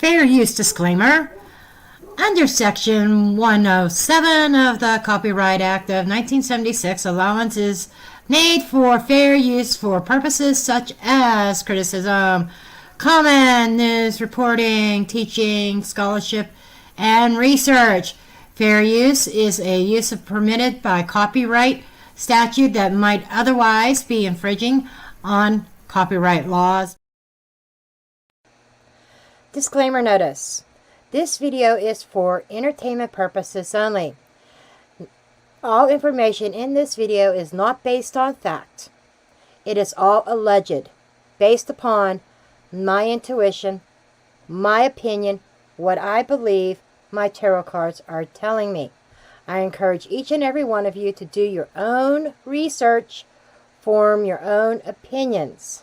Fair use disclaimer. Under Section 107 of the Copyright Act of 1976, allowance is made for fair use for purposes such as criticism, comment, news reporting, teaching, scholarship, and research. Fair use is a use permitted by copyright statute that might otherwise be infringing on copyright laws. Disclaimer notice. This video is for entertainment purposes only. All information in this video is not based on fact. It is all alleged, based upon my intuition, my opinion, what I believe my tarot cards are telling me. I encourage each and every one of you to do your own research, form your own opinions.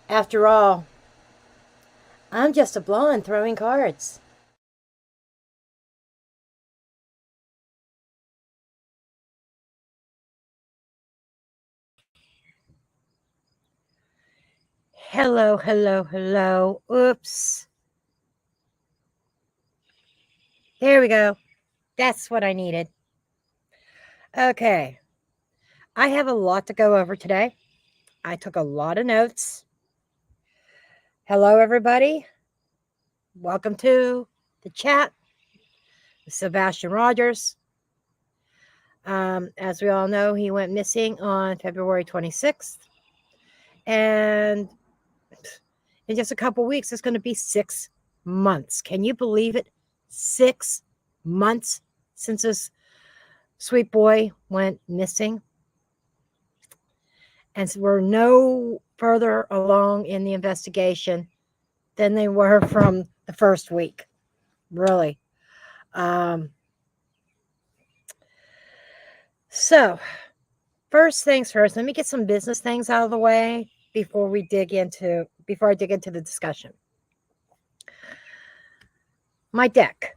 After all, I'm just a blonde throwing cards. Hello, hello, hello. Oops. There we go. That's what I needed. Okay. I have a lot to go over today. I took a lot of notes. Hello, everybody. Welcome to the chat. Sebastian Rogers. As we all know, he went missing on February 26th. And in just a couple weeks, it's going to be 6 months. Can you believe it? 6 months since this sweet boy went missing. And so we're no further along in the investigation than they were from the first week. Really. So, first things first, let me get some business things out of the way before I dig into the discussion. My deck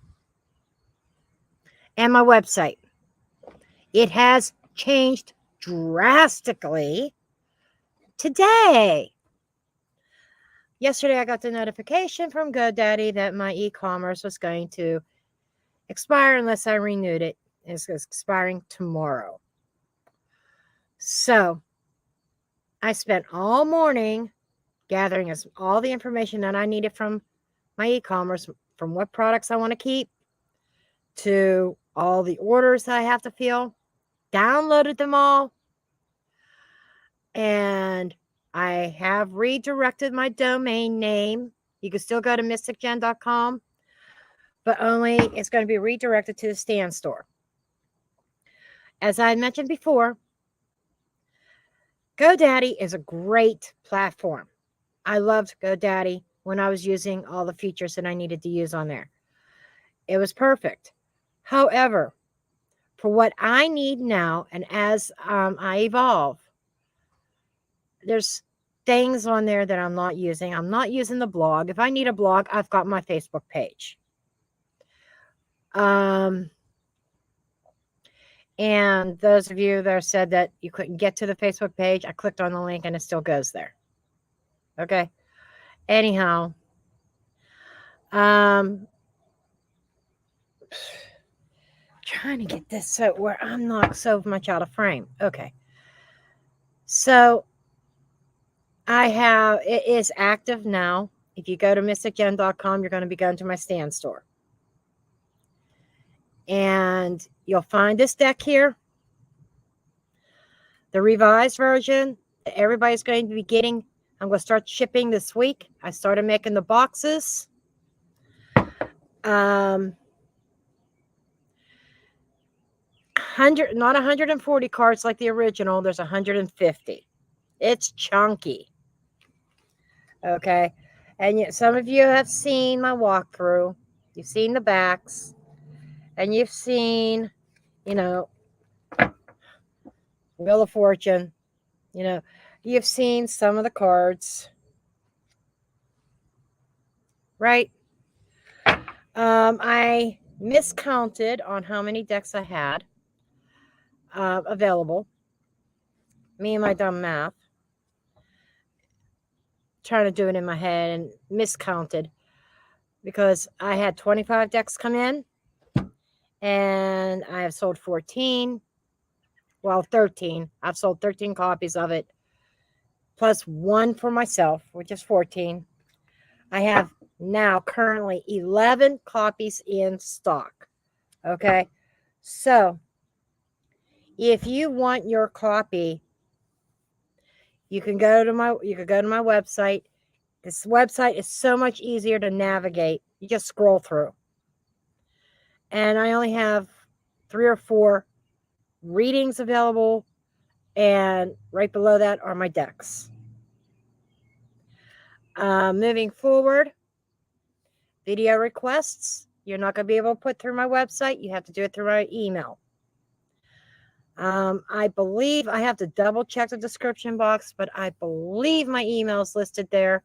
and my website. It has changed drastically today. Yesterday, I got the notification from GoDaddy that my e-commerce was going to expire unless I renewed it. It's expiring tomorrow. So, I spent all morning gathering all the information that I needed from my e-commerce, from what products I want to keep to all the orders I have to fill, downloaded them all, and I have redirected my domain name. You can still go to mysticgen.com, but only it's going to be redirected to the Stan Store. As I mentioned before, GoDaddy is a great platform. I loved GoDaddy when I was using all the features that I needed to use on there. It was perfect. However, for what I need now, and as I evolve, there's things on there that I'm not using. I'm not using the blog. If I need a blog, I've got my Facebook page. And those of you that said that you couldn't get to the Facebook page, I clicked on the link and it still goes there. Okay. Anyhow, trying to get this so where I'm not so much out of frame. Okay. So it is active now. If you go to mysticgen.com, you're going to be going to my stand store. And you'll find this deck here. The revised version that everybody's going to be getting. I'm going to start shipping this week. I started making the boxes. Not 140 cards like the original. There's 150. It's chunky. Okay. And yet some of you have seen my walkthrough. You've seen the backs. And you've seen, Wheel of Fortune. You've seen some of the cards. Right? I miscounted on how many decks I had available. Me and my dumb math. Trying to do it in my head and miscounted because I had 25 decks come in and I have sold 14. Well, 13. I've sold 13 copies of it plus one for myself, which is 14. I have now currently 11 copies in stock. Okay. So if you want your copy, you can go to my website. This website is so much easier to navigate. You just scroll through. And I only have 3 or 4 readings available. And right below that are my decks. Moving forward, video requests. You're not going to be able to put through my website. You have to do it through my email. I believe I have to double check the description box, but I believe my email is listed there.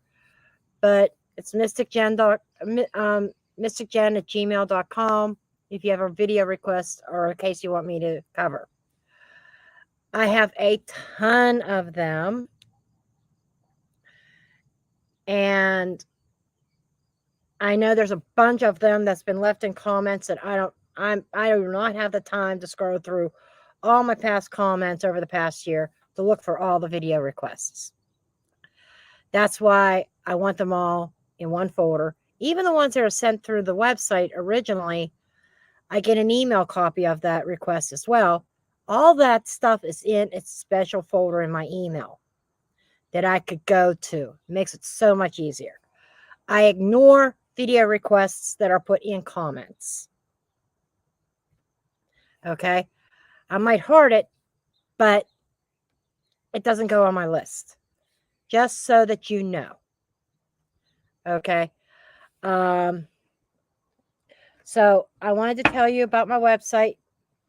But it's mysticgen@gmail.com if you have a video request or a case you want me to cover. I have a ton of them. And I know there's a bunch of them that's been left in comments that I do not have the time to scroll through all my past comments over the past year to look for all the video requests. That's why I want them all in one folder. Even the ones that are sent through the website originally, I get an email copy of that request as well. All that stuff is in its special folder in my email that I could go to. It makes it so much easier. I ignore video requests that are put in comments. Okay? I might heart it, but it doesn't go on my list. Just so that you know. Okay? So I wanted to tell you about my website,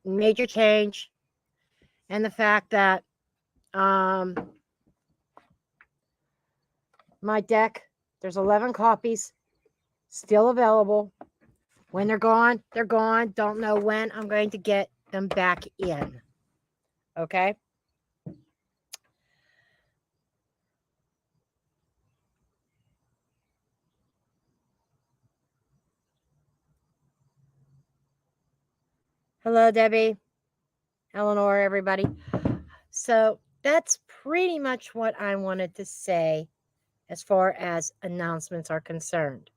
major change, and the fact that my deck, there's 11 copies still available. When they're gone, they're gone. Don't know when I'm going to get them back in. Okay? Hello, Debbie, Eleanor, everybody. So that's pretty much what I wanted to say as far as announcements are concerned.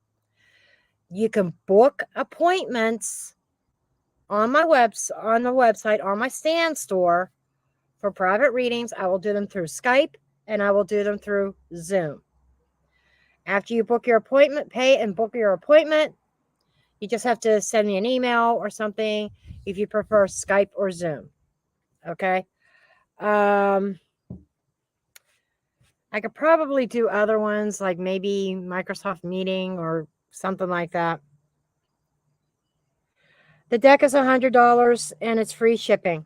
You can book appointments on my website, on my stand store for private readings. I will do them through Skype and I will do them through Zoom. After you book your appointment, pay and book your appointment, you just have to send me an email or something if you prefer Skype or Zoom. Okay? I could probably do other ones like maybe Microsoft Meeting or something like that. The deck is $100 and it's free shipping.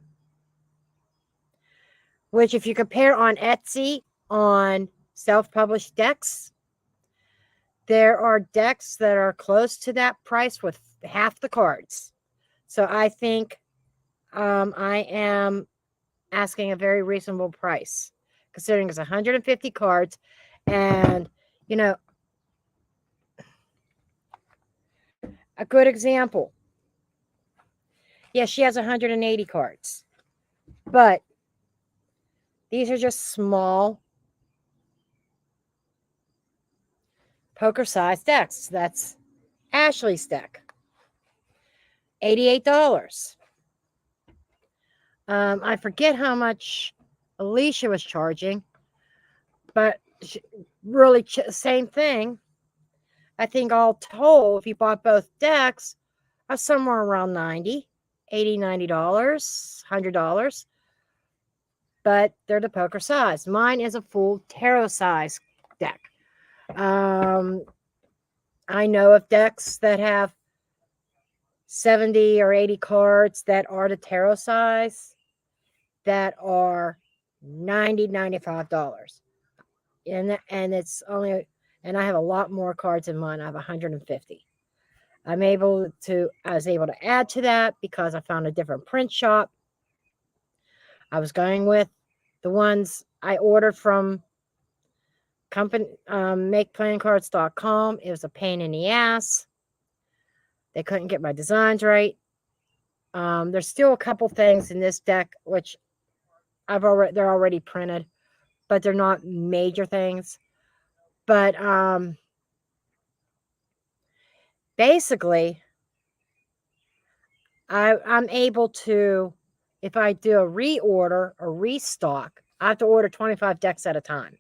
Which if you compare on Etsy, on self-published decks. There are decks that are close to that price with half the cards. So I think I am asking a very reasonable price, considering it's 150 cards. And, you know, a good example. Yeah, she has 180 cards. But these are just small poker-sized decks. That's Ashley's deck. $88. I forget how much Alicia was charging, but really same thing. I think all told, if you bought both decks, are somewhere around $90, $80, $90, $100. But they're the poker size. Mine is a full tarot size deck. I know of decks that have 70 or 80 cards that are the tarot size that are $90, $95. And it's only, and I have a lot more cards in mine. I have 150. I was able to add to that because I found a different print shop. I was going with the ones I ordered from company, makeplayingcards.com. It was a pain in the ass. They couldn't get my designs right. There's still a couple things in this deck which they're already printed, but they're not major things. But basically, I'm able to, if I do a reorder or restock, I have to order 25 decks at a time.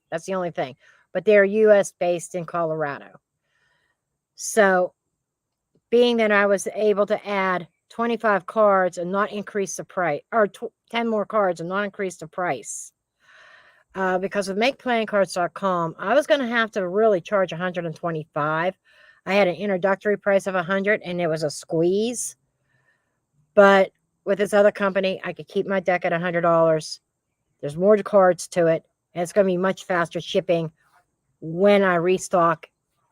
That's the only thing. But they're U.S. based in Colorado. So being that I was able to add 25 cards and not increase the price, or 10 more cards and not increase the price, because with makeplayingcards.com, I was going to have to really charge $125. I had an introductory price of $100, and it was a squeeze. But with this other company, I could keep my deck at $100. There's more cards to it, and it's going to be much faster shipping when I restock,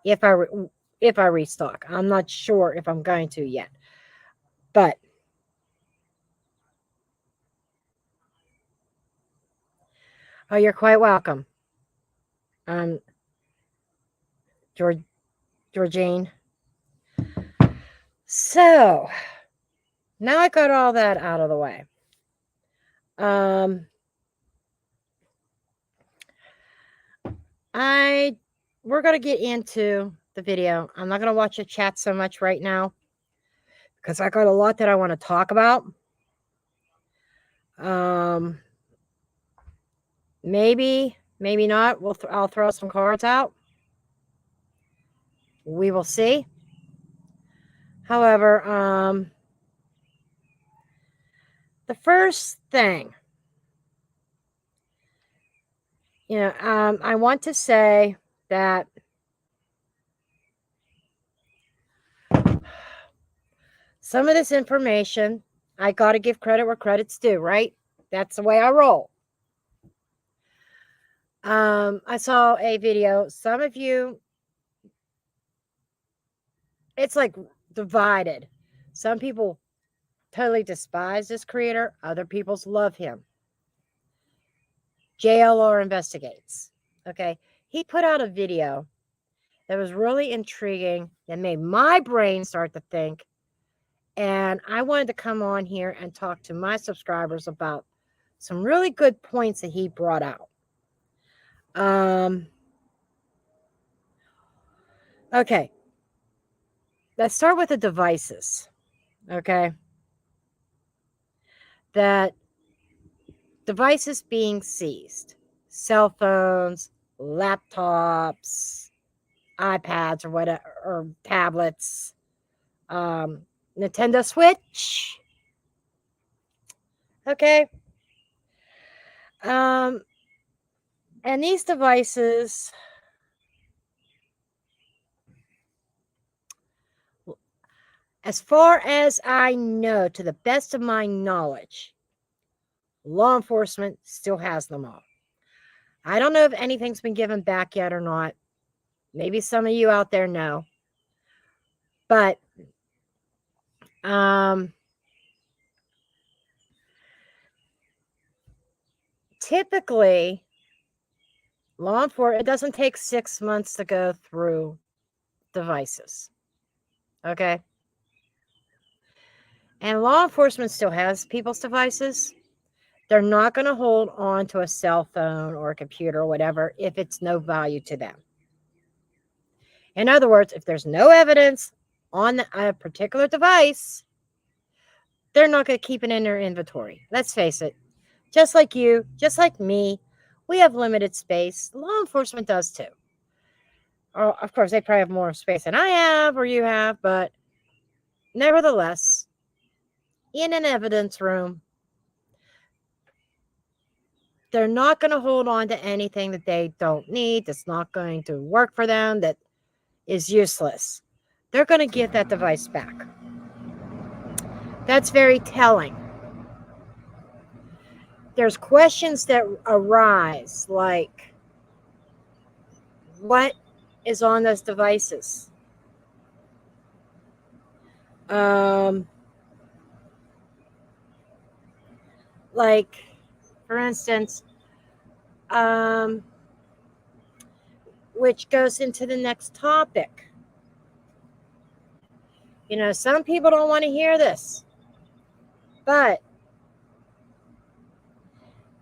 if I restock. I'm not sure if I'm going to yet. But oh, you're quite welcome. Georgine. So now I got all that out of the way. We're going to get into the video. I'm not going to watch the chat so much right now because I got a lot that I want to talk about. Maybe not. I'll throw some cards out. We will see. However, the first thing, I want to say that some of this information, I got to give credit where credit's due, right? That's the way I roll. I saw a video. Some of you, it's like divided. Some people totally despise this creator. Other people's love him. JLR Investigates. Okay. He put out a video that was really intriguing, that made my brain start to think. And I wanted to come on here and talk to my subscribers about some really good points that he brought out. Okay. Let's start with the devices. Okay. That devices being seized. Cell phones, laptops, iPads or whatever, or tablets, Nintendo Switch. Okay. And these devices, as far as I know, to the best of my knowledge, law enforcement still has them all. I don't know if anything's been given back yet or not. Maybe some of you out there know. But typically, law enforcement, it doesn't take 6 months to go through devices. Okay? And law enforcement still has people's devices. They're not going to hold on to a cell phone or a computer or whatever if it's no value to them. In other words, if there's no evidence on a particular device, they're not going to keep it in their inventory. Let's face it. Just like you, just like me, we have limited space. Law enforcement does too. Or, of course, they probably have more space than I have or you have, but nevertheless, in an evidence room, they're not going to hold on to anything that they don't need, that's not going to work for them, that is useless. They're going to give that device back. That's very telling. There's questions that arise like, what is on those devices? Like, for instance, which goes into the next topic. You know, some people don't want to hear this, but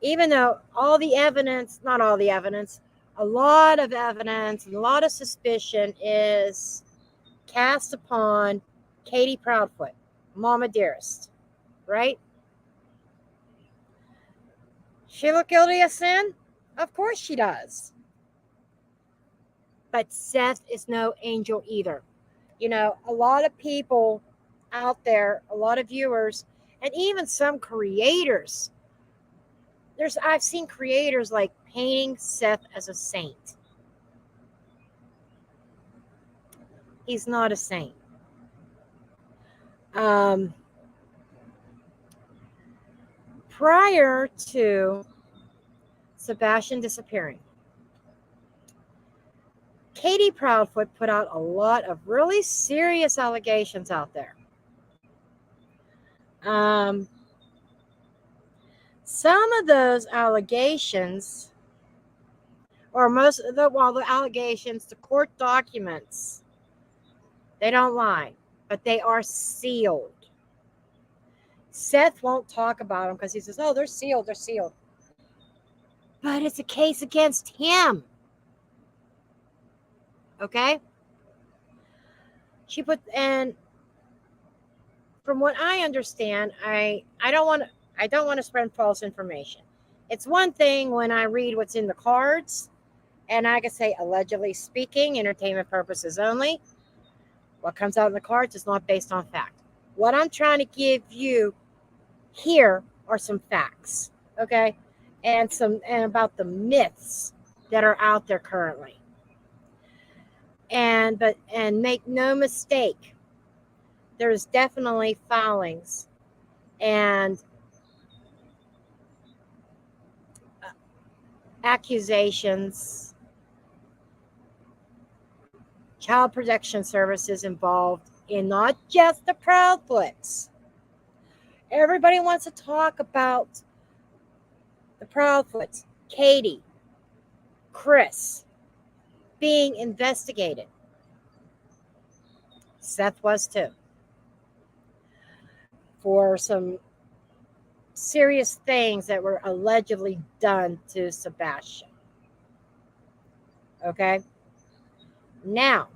even though all the evidence, not all the evidence, a lot of evidence and a lot of suspicion is cast upon Katie Proudfoot, Mama Dearest, right? She look guilty of sin? Of course she does. But Seth is no angel either. You know, a lot of people out there, a lot of viewers, and even some creators. I've seen creators like painting Seth as a saint. He's not a saint. Prior to Sebastian disappearing, Katie Proudfoot put out a lot of really serious allegations out there. Some of those allegations, or most of the allegations, the court documents, they don't lie, but they are sealed. Seth won't talk about them because he says, oh, they're sealed. But it's a case against him. Okay? And from what I understand, I don't want to spread false information. It's one thing when I read what's in the cards, and I can say allegedly speaking, entertainment purposes only. What comes out in the cards is not based on fact. What I'm trying to give you here are some facts, okay? And about the myths that are out there currently. And make no mistake, there's definitely filings and accusations, child protection services involved in not just the Proudfoots. Everybody wants to talk about the Proudfoots, Katie, Chris, being investigated. Seth was too. For some serious things that were allegedly done to Sebastian. Okay? Now,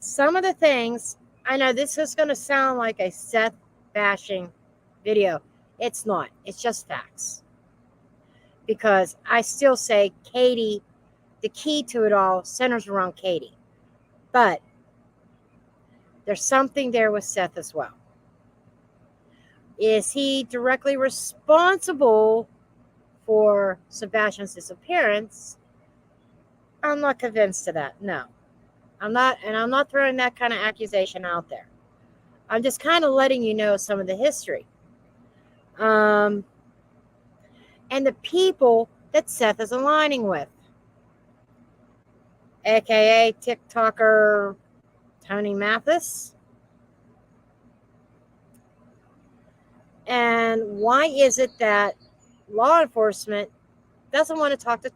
some of the things, I know this is going to sound like a Seth bashing video. It's not. It's just facts. Because I still say Katie, the key to it all centers around Katie. But there's something there with Seth as well. Is he directly responsible for Sebastian's disappearance? I'm not convinced of that. No. I'm not throwing that kind of accusation out there. I'm just kind of letting you know some of the history. and the people that Seth is aligning with, aka TikToker Tony Mathis. And why is it that law enforcement doesn't want to talk to,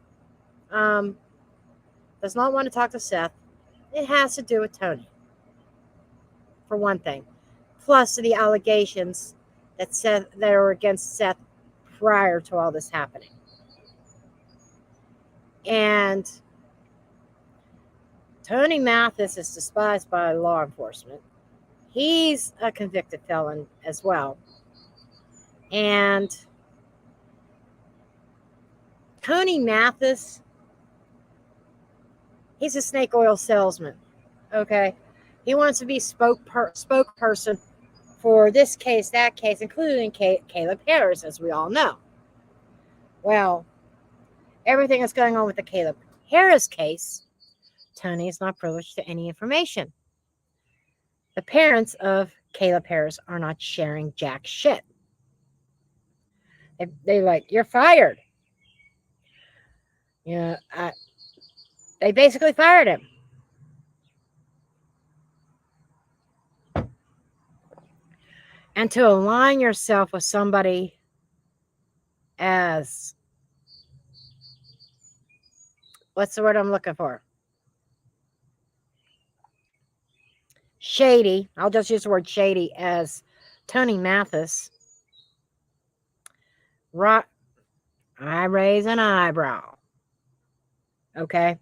does not want to talk to Seth? It has to do with Tony, for one thing, plus the allegations that are against Seth prior to all this happening. And Tony Mathis is despised by law enforcement. He's a convicted felon as well. And Tony Mathis, he's a snake oil salesman. Okay. He wants to be spokesperson for this case, that case, including Caleb Harris, as we all know. Well, everything that's going on with the Caleb Harris case, Tony is not privileged to any information. The parents of Caleb Harris are not sharing jack shit. They're like, you're fired. They basically fired him. And to align yourself with somebody as, what's the word I'm looking for? Shady. I'll just use the word shady as Tony Mathis. I raise an eyebrow. Okay.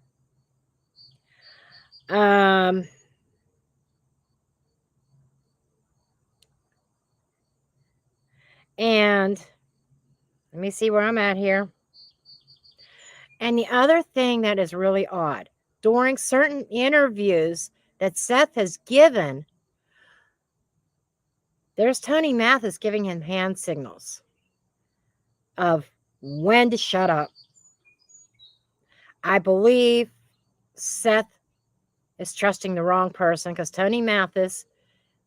And let me see where I'm at here. And the other thing that is really odd, during certain interviews that Seth has given, there's Tony Mathis giving him hand signals of when to shut up. I believe Seth is trusting the wrong person because Tony Mathis,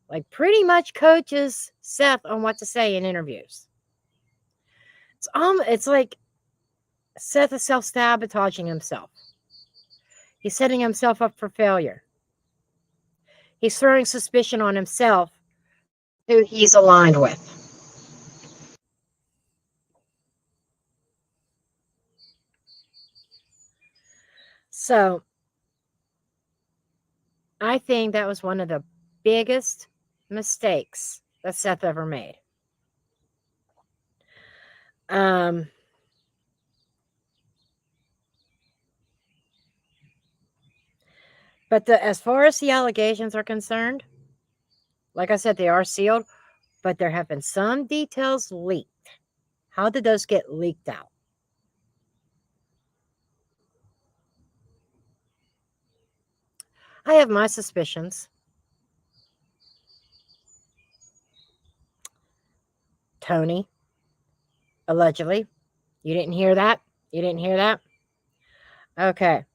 like, pretty much coaches Seth on what to say in interviews. It's like Seth is self-sabotaging himself. He's setting himself up for failure. He's throwing suspicion on himself, who he's aligned with. So, I think that was one of the biggest mistakes that Seth ever made. But as far as the allegations are concerned, like I said, they are sealed, but there have been some details leaked. How did those get leaked out? I have my suspicions. Tony, allegedly. You didn't hear that? You didn't hear that? Okay.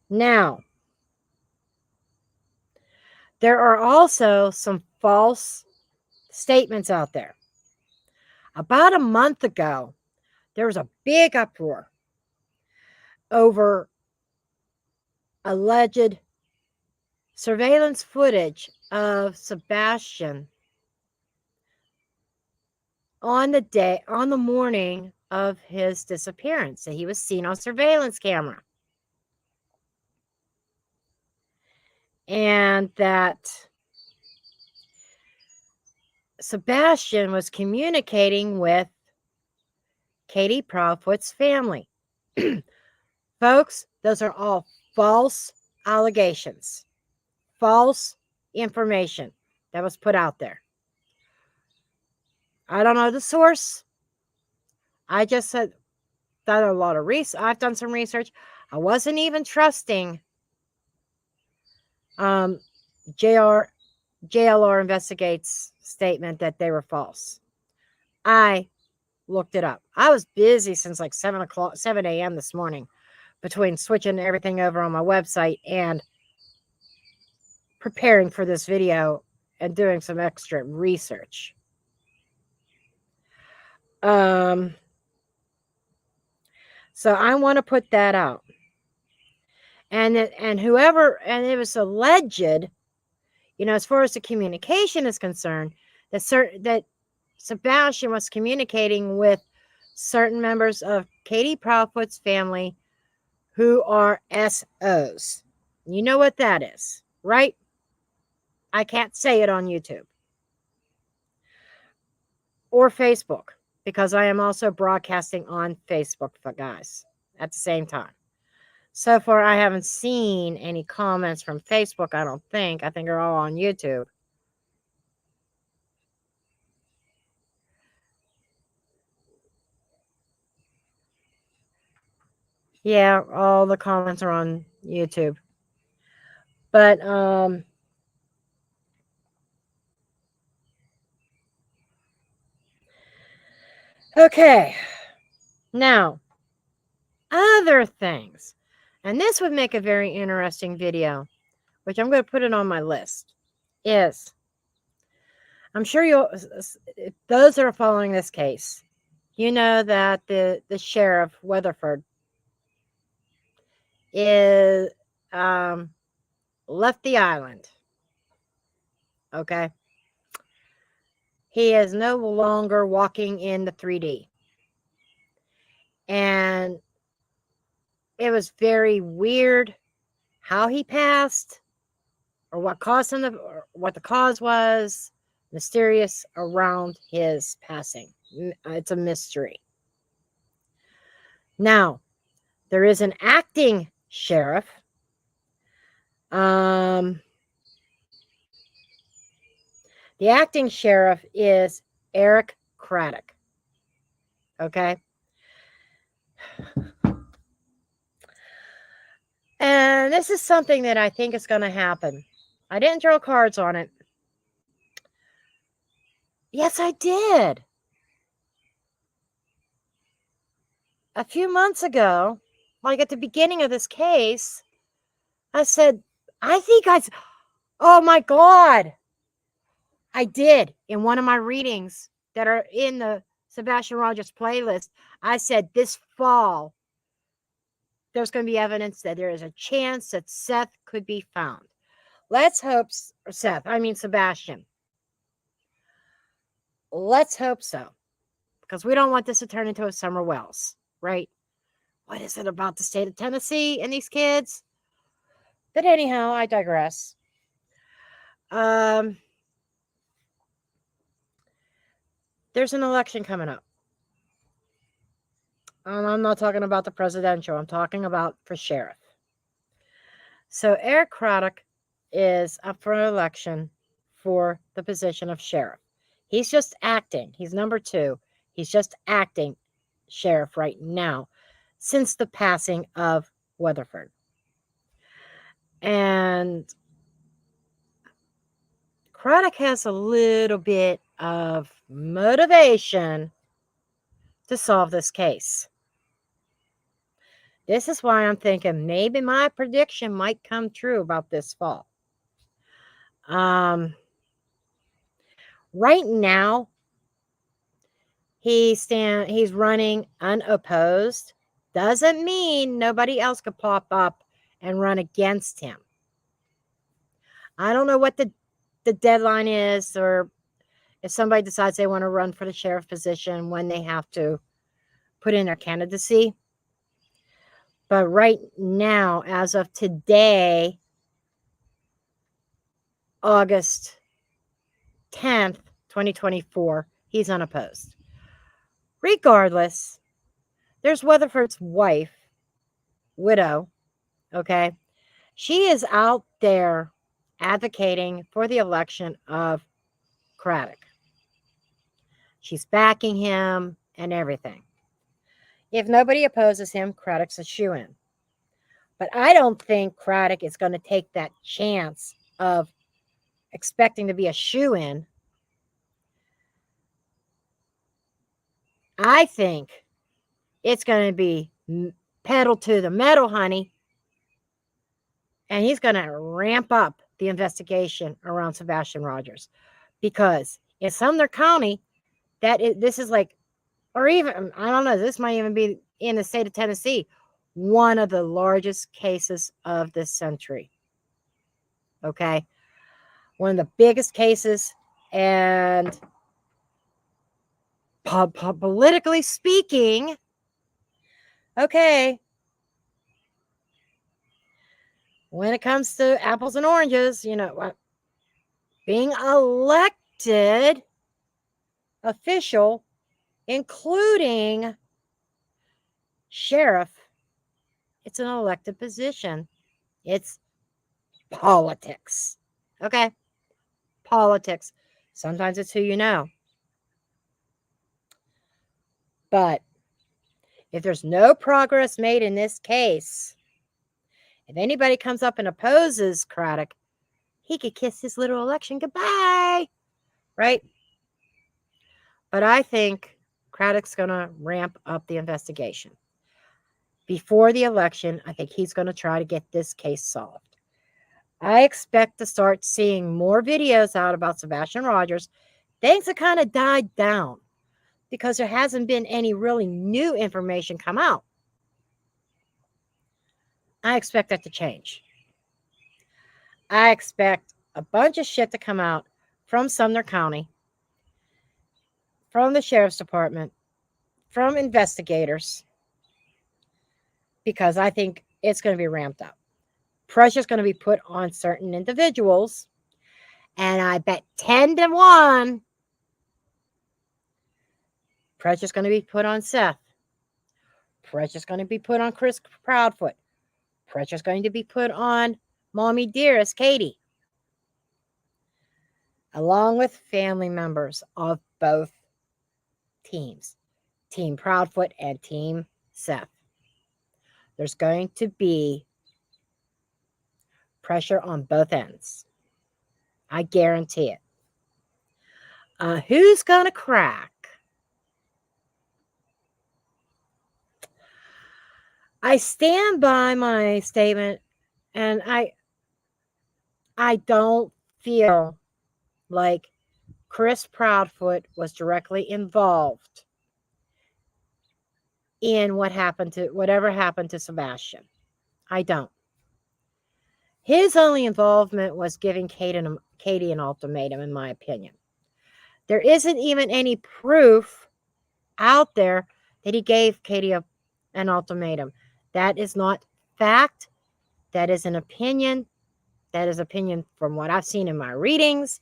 Now, there are also some false statements out there. About a month ago, there was a big uproar over alleged surveillance footage of Sebastian on the morning of his disappearance. So he was seen on surveillance camera. And that Sebastian was communicating with Katie Proudfoot's family. Folks, those are all false allegations, false information that was put out there. I don't know the source. I just said done a lot of research. I've done some research. I wasn't even trusting JLR Investigates statement that they were false. I looked it up. I was busy since like 7 a.m. this morning, between switching everything over on my website and preparing for this video and doing some extra research. So I want to put that out. And it was alleged, as far as the communication is concerned, that Sebastian was communicating with certain members of Katie Proudfoot's family who are SOs. You know what that is, right? I can't say it on YouTube or Facebook because I am also broadcasting on Facebook, for guys, at the same time. So far, I haven't seen any comments from Facebook, I don't think. I think they're all on YouTube. Yeah, all the comments are on YouTube. But okay. Now, other things. And this would make a very interesting video, which I'm going to put it on my list. Is I'm sure those that are following this case, you know that the sheriff Weatherford is left the island. Okay. He is no longer walking in the 3D. And it was very weird how he passed or what caused him or what the cause was. Mysterious around his passing. It's a mystery. Now, there is an acting sheriff. The acting sheriff is Eric Craddock. Okay. And this is something that I think is going to happen. I didn't draw cards on it. Yes, I did. A few months ago, like at the beginning of this case, I said, oh my God. I did in one of my readings that are in the Sebastian Rogers playlist. I said this fall, there's going to be evidence that there is a chance that Seth could be found. Let's hope, Sebastian. Let's hope so. Because we don't want this to turn into a Summer Wells, right? What is it about the state of Tennessee and these kids? But anyhow, I digress. There's an election coming up. And I'm not talking about the presidential. I'm talking about for sheriff. So Eric Craddock is up for an election for the position of sheriff. He's just acting. He's number 2. He's just acting sheriff right now since the passing of Weatherford. And Craddock has a little bit of motivation to solve this case. This is why I'm thinking maybe my prediction might come true about this fall. Right now, he's running unopposed. Doesn't mean nobody else could pop up and run against him. I don't know what the deadline is, or if somebody decides they want to run for the sheriff position, when they have to put in their candidacy. But right now, as of today, August 10th, 2024, he's unopposed. Regardless, there's Weatherford's wife, widow, okay? She is out there advocating for the election of Craddock. She's backing him and everything. If nobody opposes him, Craddock's a shoo-in. But I don't think Craddock is going to take that chance of expecting to be a shoo-in. I think it's going to be pedal to the metal, honey. And he's going to ramp up the investigation around Sebastian Rogers. Because in Sumner County, this is like or even, I don't know, this might even be in the state of Tennessee, one of the largest cases of this century. Okay. One of the biggest cases, and politically speaking, okay, when it comes to apples and oranges, being elected official, including sheriff, it's an elected position. It's politics. Okay? Politics. Sometimes it's who you know. But if there's no progress made in this case, if anybody comes up and opposes Craddock, he could kiss his little election goodbye. Right? But I think Craddock's going to ramp up the investigation. Before the election, I think he's going to try to get this case solved. I expect to start seeing more videos out about Sebastian Rogers. Things have kind of died down because there hasn't been any really new information come out. I expect that to change. I expect a bunch of shit to come out from Sumner County, from the Sheriff's Department, from investigators, because I think it's going to be ramped up. Pressure's going to be put on certain individuals, and I bet 10-1 pressure's going to be put on Seth. Pressure's going to be put on Chris Proudfoot. Pressure's going to be put on Mommy Dearest, Katie, along with family members of both teams, Team Proudfoot and Team Seth. There's going to be pressure on both ends. I guarantee it. Who's going to crack? I stand by my statement, and I don't feel like Chris Proudfoot was directly involved in whatever happened to Sebastian. I don't. His only involvement was giving Katie an ultimatum, in my opinion. There isn't even any proof out there that he gave Katie an ultimatum. That is not fact. That is an opinion. That is opinion from what I've seen in my readings.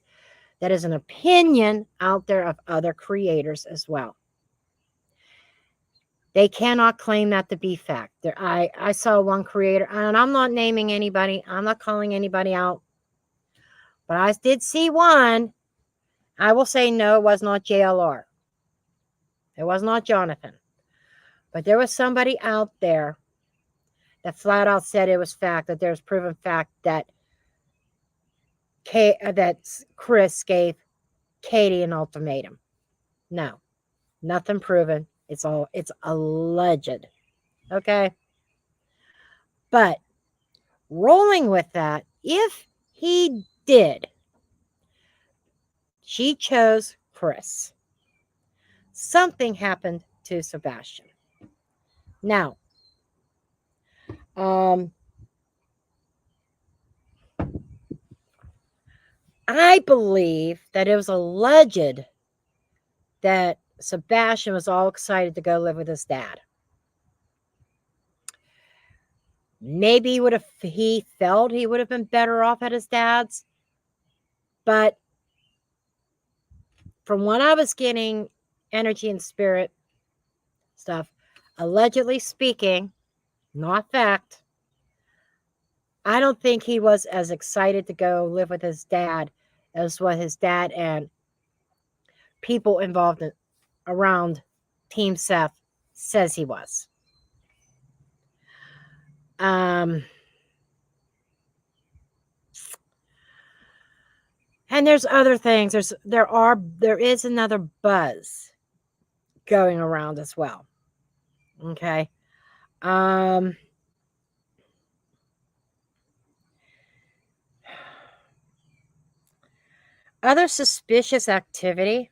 That is an opinion out there of other creators as well. They cannot claim that to be fact. I saw one creator, and I'm not naming anybody. I'm not calling anybody out. But I did see one. I will say no, it was not JLR. It was not Jonathan. But there was somebody out there that flat out said it was fact, that there's proven fact that Chris gave Katie an ultimatum. No, nothing proven. It's alleged. Okay. But rolling with that, if he did, she chose Chris. Something happened to Sebastian. Now, I believe that it was alleged that Sebastian was all excited to go live with his dad. Maybe he felt he would have been better off at his dad's. But from what I was getting, energy and spirit stuff, allegedly speaking, not fact, I don't think he was as excited to go live with his dad as what his dad and people involved around Team Seth says he was. And there's other things. There is another buzz going around as well. Okay. Other suspicious activity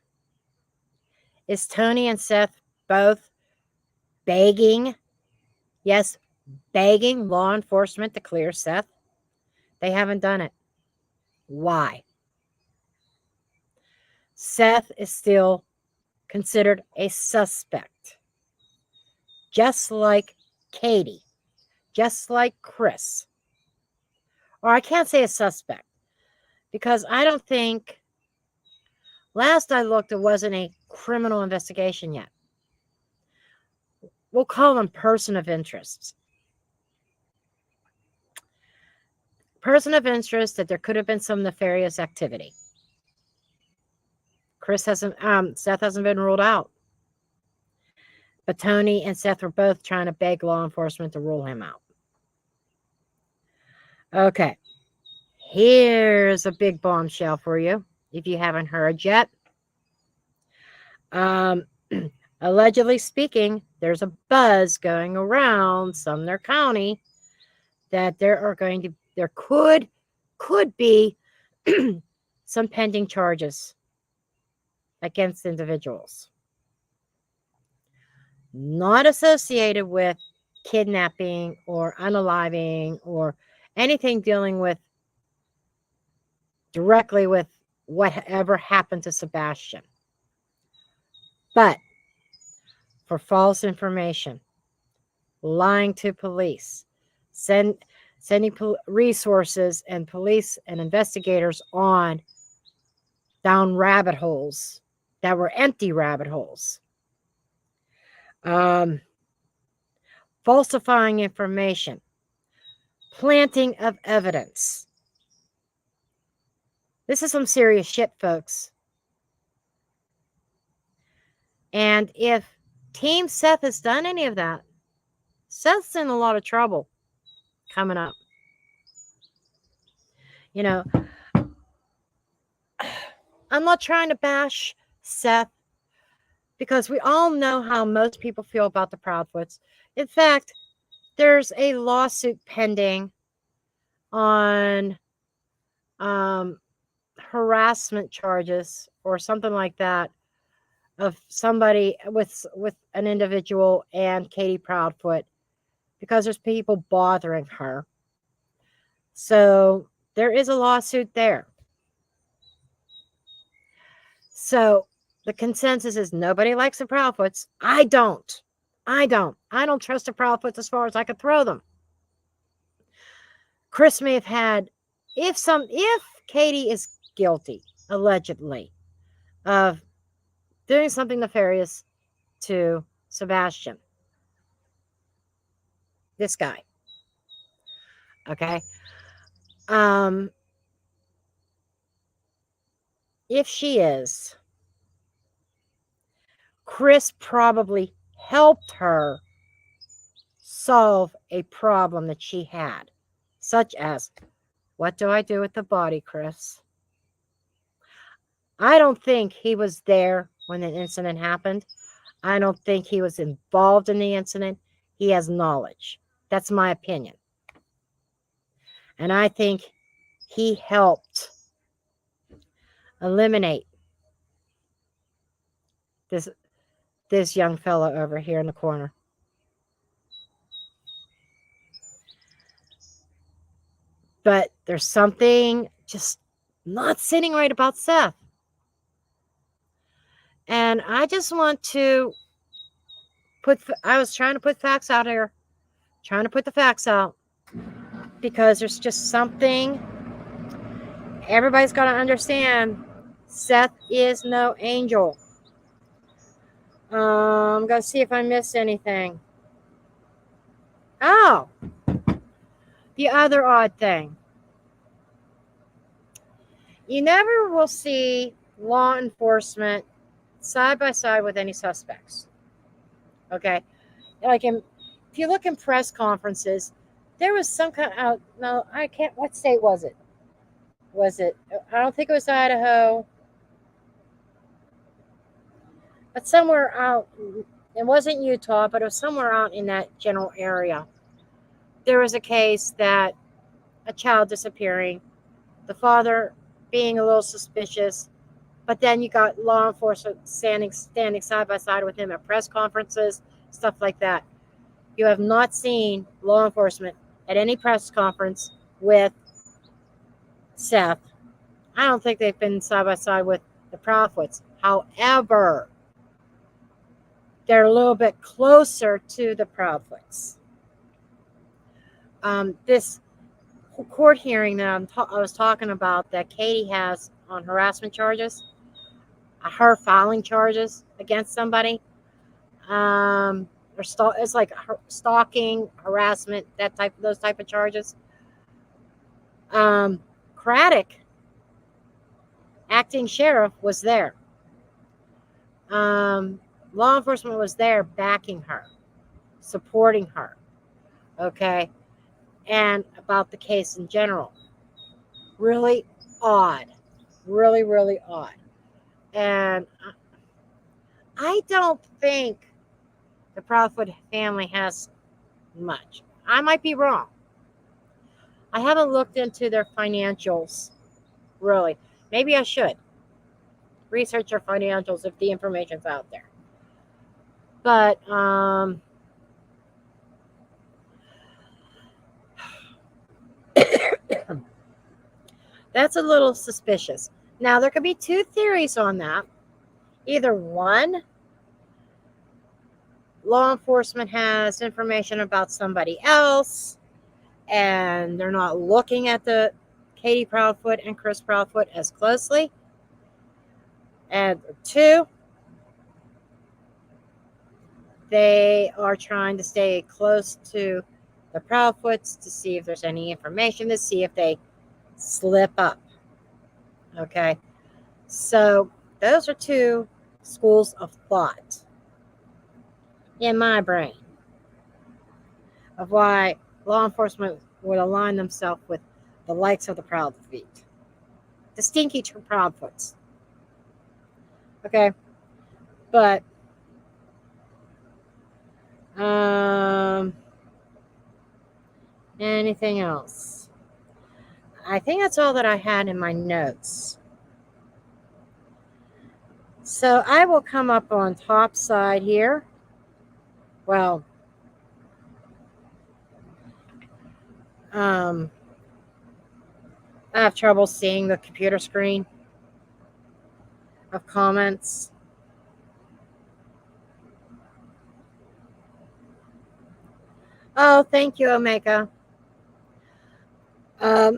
is Tony and Seth both begging, yes, begging law enforcement to clear Seth. They haven't done it. Why? Seth is still considered a suspect, just like Katie, just like Chris. Or I can't say a suspect because I don't think, last I looked, it wasn't a criminal investigation yet. We'll call them person of interest. Person of interest that there could have been some nefarious activity. Seth hasn't been ruled out. But Tony and Seth were both trying to beg law enforcement to rule him out. Okay. Here's a big bombshell for you, if you haven't heard yet. Allegedly speaking, there's a buzz going around Sumner County that there could be some pending charges against individuals not associated with kidnapping or unaliving or anything dealing with directly with whatever happened to Sebastian, but for false information, lying to police, sending resources and police and investigators on down rabbit holes that were empty rabbit holes, falsifying information, planting of evidence. This is some serious shit, folks. And if Team Seth has done any of that, Seth's in a lot of trouble coming up. You know, I'm not trying to bash Seth because we all know how most people feel about the Proudfoots. In fact, there's a lawsuit pending on harassment charges or something like that of somebody with an individual and Katie Proudfoot because there's people bothering her. So there is a lawsuit there. So the consensus is nobody likes the Proudfoots. I don't trust the Proudfoots as far as I could throw them. Chris may have had, if Katie is guilty, allegedly, of doing something nefarious to Sebastian, this guy, okay, if she is, Chris probably helped her solve a problem that she had, such as, what do I do with the body, Chris? I don't think he was there when the incident happened. I don't think he was involved in the incident. He has knowledge. That's my opinion. And I think he helped eliminate this young fellow over here in the corner. But there's something just not sitting right about Seth. And I just want to I was trying to put facts out here. Trying to put the facts out. Because there's just something everybody's got to understand. Seth is no angel. I'm going to see if I missed anything. Oh, the other odd thing. You never will see law enforcement side by side with any suspects. Okay? Like if you look in press conferences, there was some kind of, no, I can't, what state was it? I don't think it was Idaho. But somewhere out, it wasn't Utah, but it was somewhere out in that general area. There was a case that a child disappearing, the father being a little suspicious, But then you got law enforcement standing side by side with him at press conferences, stuff like that. You have not seen law enforcement at any press conference with Seth. I don't think they've been side by side with the Proudfoots. However, they're a little bit closer to the Proudfoots. This court hearing that I was talking about that Katie has on harassment charges, her filing charges against somebody, or it's like stalking, harassment, those type of charges. Craddock, acting sheriff, was there. Law enforcement was there backing her, supporting her. Okay. And about the case in general. Really odd. Really, really odd. And I don't think the Proudfoot family has much. I might be wrong. I haven't looked into their financials, really. Maybe I should research their financials if the information's out there. But that's a little suspicious. Now, there could be two theories on that. Either one, law enforcement has information about somebody else, and they're not looking at the Katie Proudfoot and Chris Proudfoot as closely. And two, they are trying to stay close to the Proudfoots to see if there's any information, to see if they slip up. Okay, so those are two schools of thought in my brain of why law enforcement would align themselves with the likes of the Proudfoot, the stinky Proudfoots. Okay, but anything else? I think that's all that I had in my notes. So I will come up on top side here. Well, I have trouble seeing the computer screen of comments. Oh, thank you, Omega. I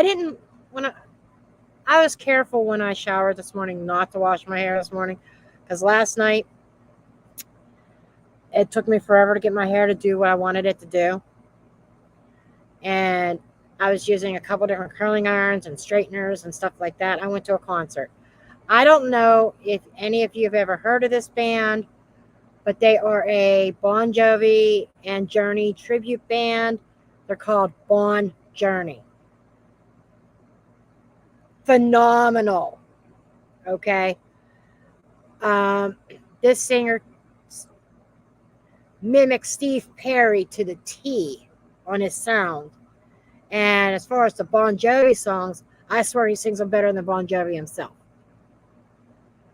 didn't when I was careful when I showered this morning not to wash my hair this morning, because last night it took me forever to get my hair to do what I wanted it to do. And I was using a couple different curling irons and straighteners and stuff like that. I went to a concert. I don't know if any of you have ever heard of this band, but they are a Bon Jovi and Journey tribute band. They're called Bon Journey. Phenomenal. Okay. This singer mimics Steve Perry to the T on his sound. And as far as the Bon Jovi songs, I swear he sings them better than Bon Jovi himself.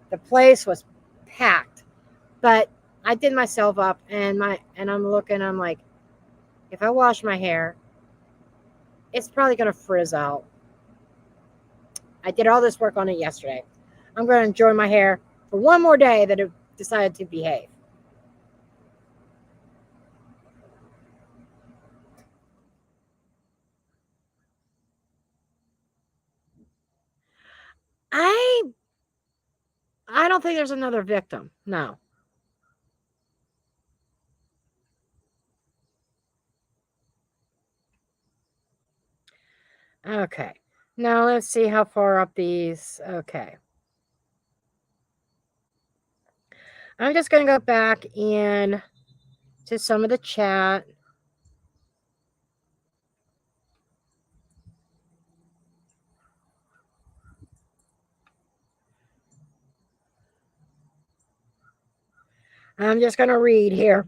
The place was packed, but I did myself up, and I'm looking. I'm like, if I wash my hair, it's probably gonna frizz out. I did all this work on it yesterday. I'm gonna enjoy my hair for one more day that it decided to behave. I don't think there's another victim. No. Okay. Now let's see how far up these. Okay. I'm just going to go back in to some of the chat. I'm just going to read here.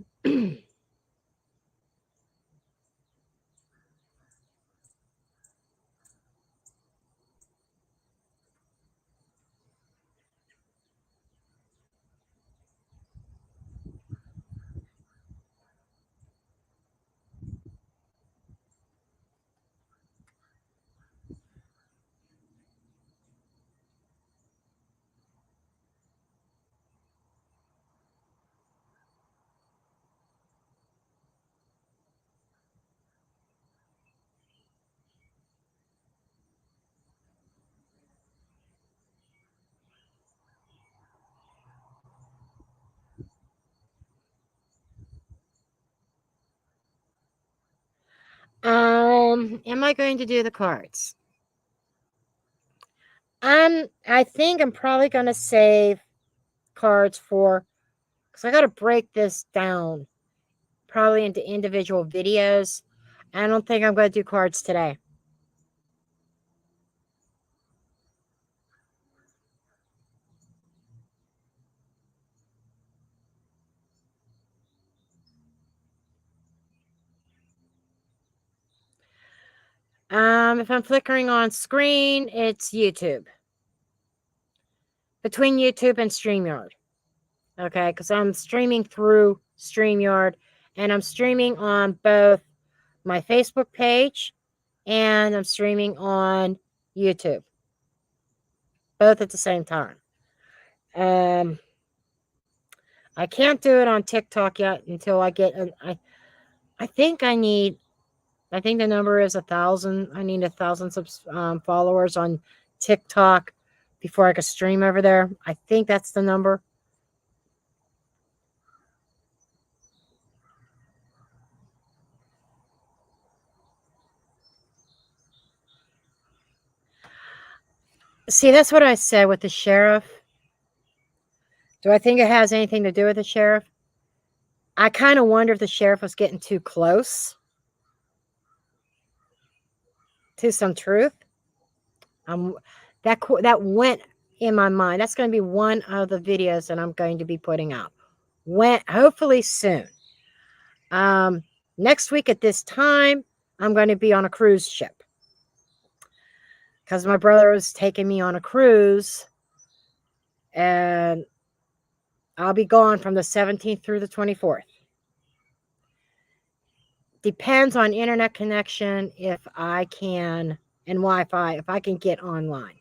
Am I going to do the cards? I think I'm probably going to save cards for, because I got to break this down probably into individual videos. I don't think I'm going to do cards today. If I'm flickering on screen, it's YouTube. Between YouTube and StreamYard. Okay, because I'm streaming through StreamYard, and I'm streaming on both my Facebook page and I'm streaming on YouTube. Both at the same time. I can't do it on TikTok yet until I get I think the number is 1,000. I need 1,000 followers on TikTok before I can stream over there. I think that's the number. See, that's what I said with the sheriff. Do I think it has anything to do with the sheriff? I kind of wonder if the sheriff was getting too close to some truth. That went in my mind. That's going to be one of the videos that I'm going to be putting out. Hopefully soon. Next week at this time, I'm going to be on a cruise ship because my brother is taking me on a cruise, and I'll be gone from the 17th through the 24th. Depends on internet connection if I can, and Wi-Fi, if I can get online.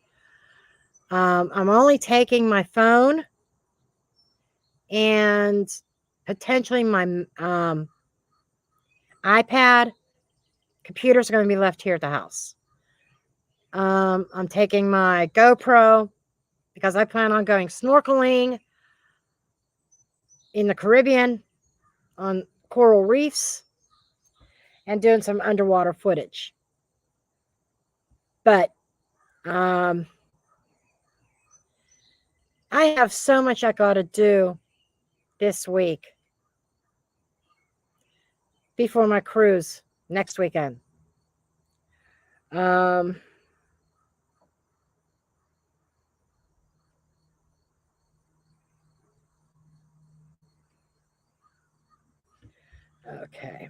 I'm only taking my phone and potentially my iPad. Computers are going to be left here at the house. I'm taking my GoPro because I plan on going snorkeling in the Caribbean on coral reefs and doing some underwater footage. But I have so much I got to do this week before my cruise next weekend. Okay.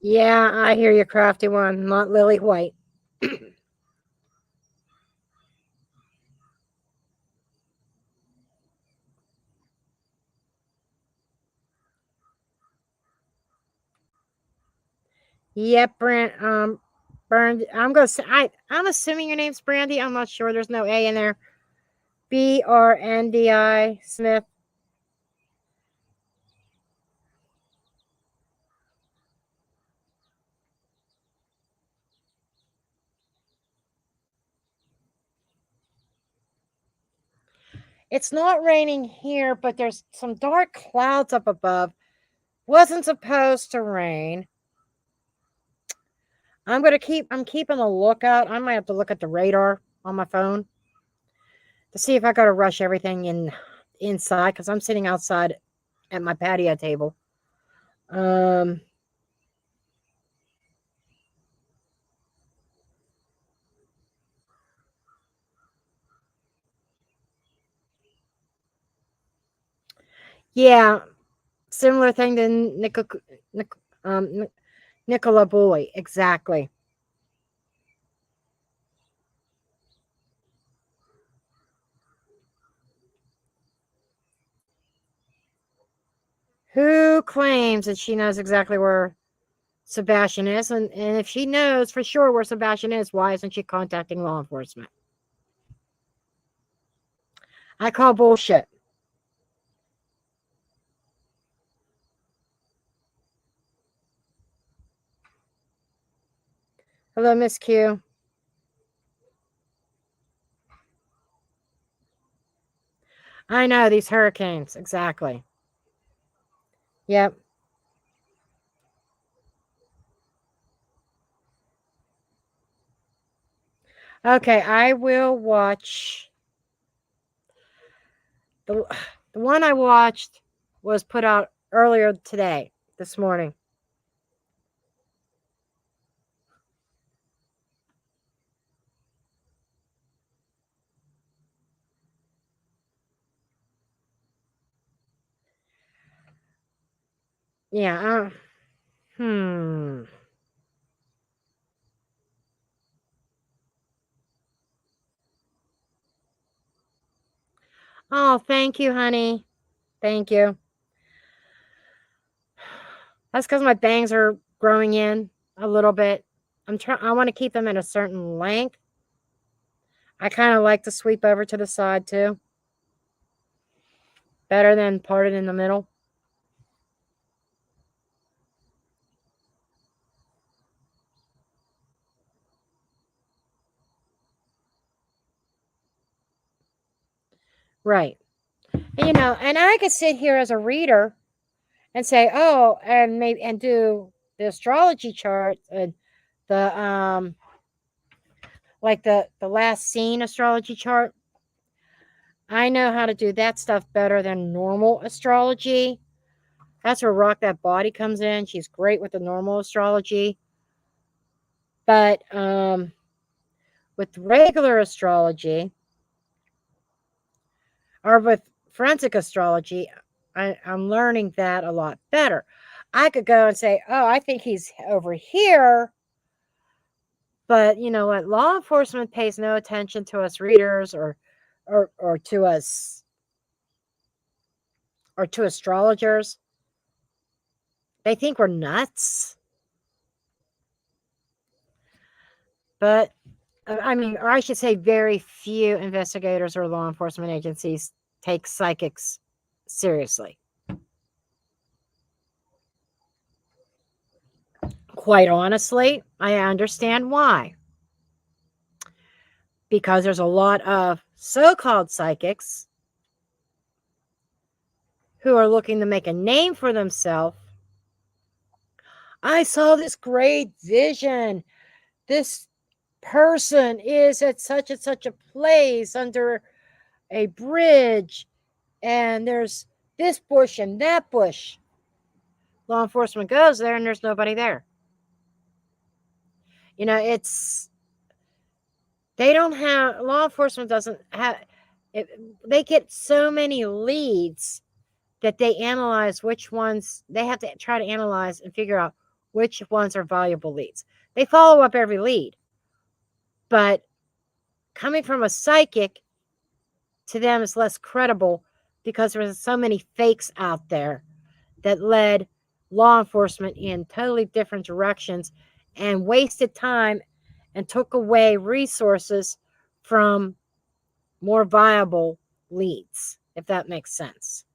Yeah, I hear you, crafty one, not Lily White. Yep, Brandy. I'm gonna say I'm assuming your name's Brandy. I'm not sure. There's no A in there. BRNDI Smith. It's not raining here, but there's some dark clouds up above. Wasn't supposed to rain. I'm keeping a lookout. I might have to look at the radar on my phone to see if I got to rush everything inside because I'm sitting outside at my patio table. Yeah, similar thing to Nicola Bully. Exactly. Who claims that she knows exactly where Sebastian is? And if she knows for sure where Sebastian is, why isn't she contacting law enforcement? I call bullshit. Hello, Miss Q. I know these hurricanes. Exactly. Yep. Okay, I will watch. The one I watched was put out earlier today, this morning. Yeah. Hmm. Oh, thank you, honey. Thank you. That's because my bangs are growing in a little bit. I want to keep them at a certain length. I kind of like to sweep over to the side too. Better than parted in the middle. Right. And I could sit here as a reader and say, oh, and maybe and do the astrology chart and the like the last scene astrology chart. I know how to do that stuff better than normal astrology. That's where Rock That Body comes in. She's great with the normal astrology. But with regular astrology or with forensic astrology, I'm learning that a lot better. I could go and say, oh, I think he's over here. But you know what? Law enforcement pays no attention to us readers or to us or to astrologers. They think we're nuts. But I mean, or I should say, very few investigators or law enforcement agencies take psychics seriously. Quite honestly, I understand why. Because there's a lot of so called psychics who are looking to make a name for themselves. I saw this great vision. This person is at such and such a place under a bridge, and there's this bush and that bush. Law enforcement goes there, and there's nobody there. It's they don't have law enforcement doesn't have it, they get so many leads that they analyze which ones they have to try to analyze and figure out which ones are valuable leads. They follow up every lead, but coming from a psychic to them is less credible because there's so many fakes out there that led law enforcement in totally different directions and wasted time and took away resources from more viable leads, if that makes sense.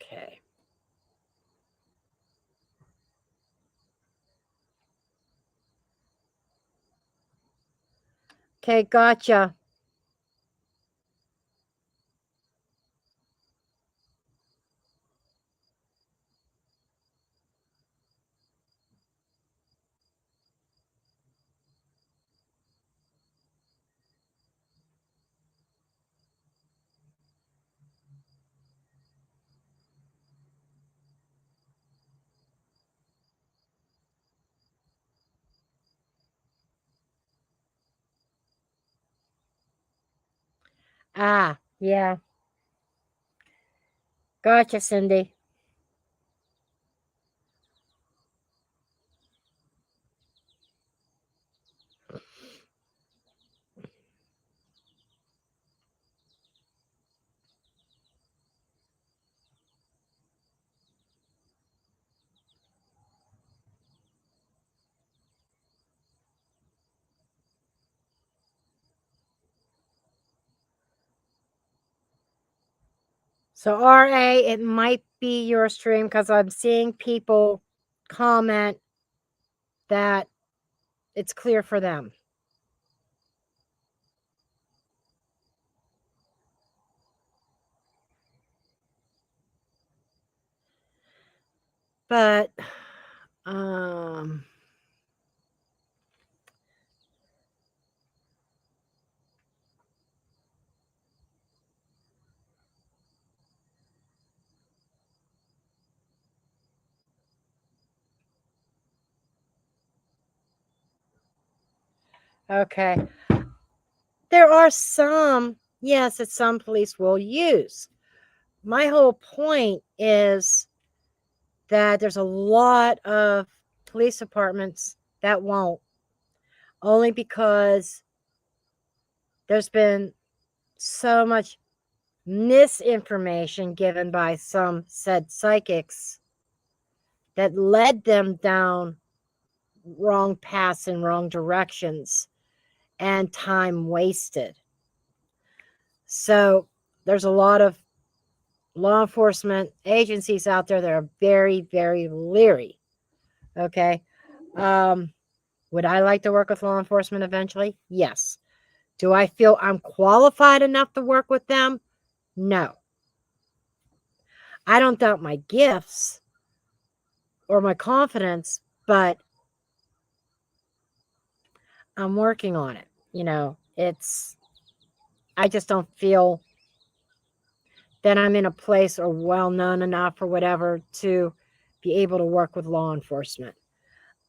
Okay. Okay, gotcha. Ah, yeah. Gotcha, Cindy. So, RA, it might be your stream because I'm seeing people comment that it's clear for them. But, okay. There are some, yes, that some police will use. My whole point is that there's a lot of police departments that won't, only because there's been so much misinformation given by some said psychics that led them down wrong paths and wrong directions and time wasted. So there's a lot of law enforcement agencies out there that are very, very leery. Okay. Would I like to work with law enforcement eventually? Yes. Do I feel I'm qualified enough to work with them? No. I don't doubt my gifts or my confidence, but I'm working on it. You know, I just don't feel that I'm in a place or well known enough or whatever to be able to work with law enforcement.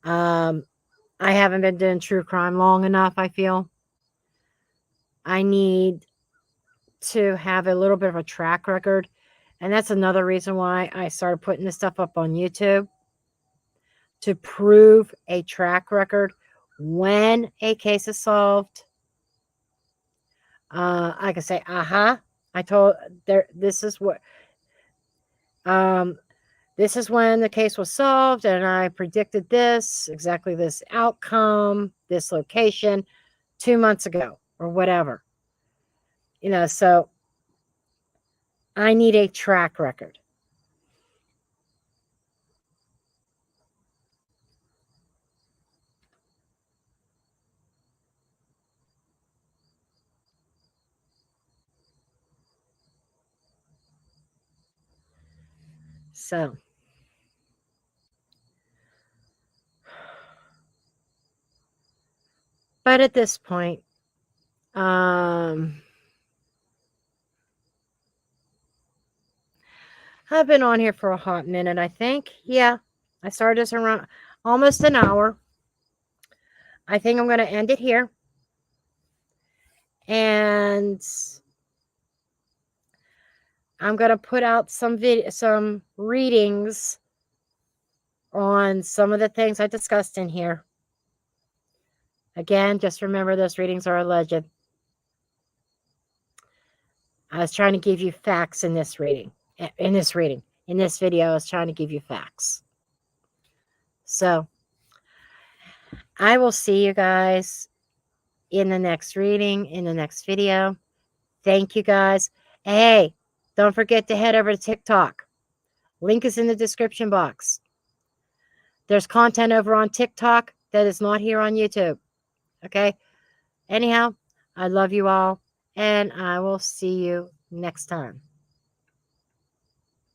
I haven't been doing true crime long enough, I feel. I need to have a little bit of a track record. And that's another reason why I started putting this stuff up on YouTube, to prove a track record when a case is solved. I can say, I told there, this is what, this is when the case was solved, and I predicted this, exactly this outcome, this location 2 months ago or whatever. You know, so I need a track record. So, but at this point, I've been on here for a hot minute, I think. Yeah, I started this around almost an hour. I think I'm going to end it here. And I'm going to put out some readings on some of the things I discussed in here. Again, just remember those readings are alleged. I was trying to give you facts in this reading. In this video, I was trying to give you facts. So, I will see you guys in the next reading, in the next video. Thank you guys. Hey, don't forget to head over to TikTok. Link is in the description box. There's content over on TikTok that is not here on YouTube. Okay? Anyhow, I love you all, and I will see you next time.